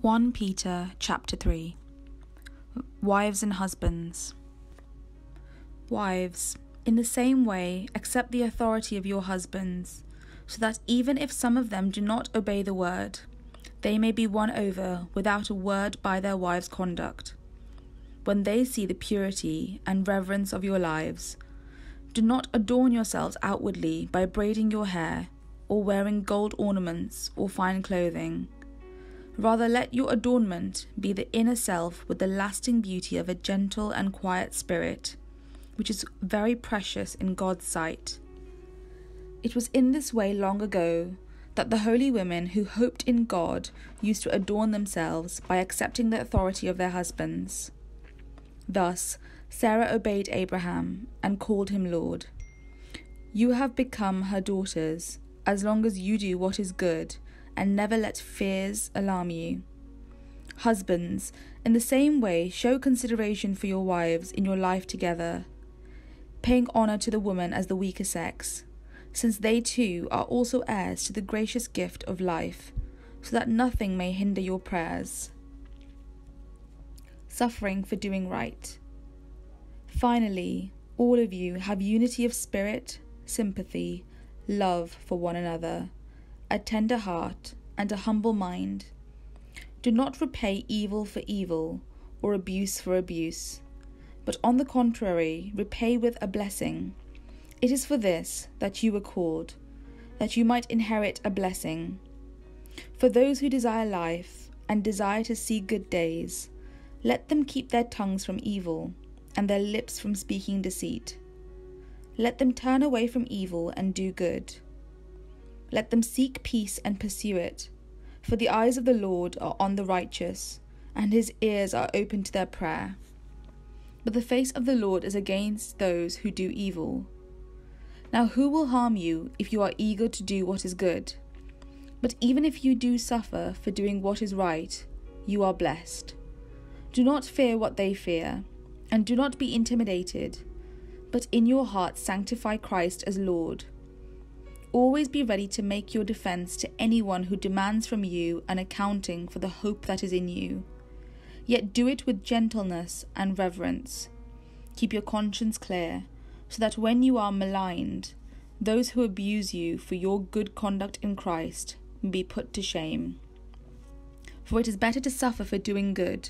1 Peter chapter 3. Wives and husbands. Wives, in the same way, accept the authority of your husbands, so that even if some of them do not obey the word, they may be won over without a word by their wives' conduct. When they see the purity and reverence of your lives, do not adorn yourselves outwardly by braiding your hair, or wearing gold ornaments or fine clothing. Rather, let your adornment be the inner self with the lasting beauty of a gentle and quiet spirit, which is very precious in God's sight. It was in this way long ago that the holy women who hoped in God used to adorn themselves by accepting the authority of their husbands. Thus, Sarah obeyed Abraham and called him Lord. You have become her daughters, as long as you do what is good, and never let fears alarm you. Husbands, in the same way, show consideration for your wives in your life together, paying honour to the woman as the weaker sex, since they too are also heirs to the gracious gift of life, so that nothing may hinder your prayers. Suffering for doing right. Finally, all of you have unity of spirit, sympathy, love for one another, a tender heart, and a humble mind. Do not repay evil for evil, or abuse for abuse, but on the contrary, repay with a blessing. It is for this that you were called, that you might inherit a blessing. For those who desire life, and desire to see good days, let them keep their tongues from evil, and their lips from speaking deceit. Let them turn away from evil and do good. Let them seek peace and pursue it, for the eyes of the Lord are on the righteous, and his ears are open to their prayer. But the face of the Lord is against those who do evil. Now who will harm you if you are eager to do what is good? But even if you do suffer for doing what is right, you are blessed. Do not fear what they fear, and do not be intimidated, but in your hearts sanctify Christ as Lord. Always be ready to make your defense to anyone who demands from you an accounting for the hope that is in you. Yet do it with gentleness and reverence. Keep your conscience clear, so that when you are maligned, those who abuse you for your good conduct in Christ may be put to shame. For it is better to suffer for doing good,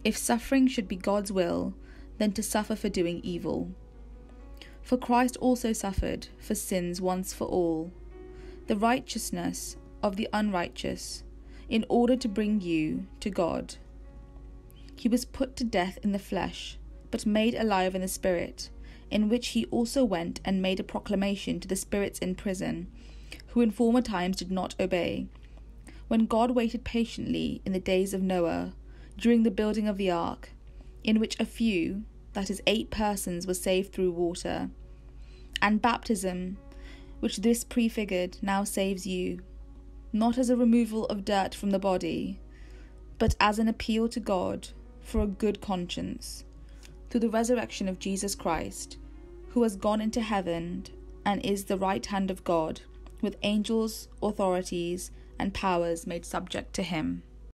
if suffering should be God's will, than to suffer for doing evil. For Christ also suffered for sins once for all, the righteousness of the unrighteous, in order to bring you to God. He was put to death in the flesh, but made alive in the spirit, in which he also went and made a proclamation to the spirits in prison, who in former times did not obey, when God waited patiently in the days of Noah, during the building of the ark, in which a few, that is 8 persons, were saved through water. And baptism, which this prefigured, now saves you, not as a removal of dirt from the body, but as an appeal to God for a good conscience, through the resurrection of Jesus Christ, who has gone into heaven and is the right hand of God, with angels, authorities, and powers made subject to him.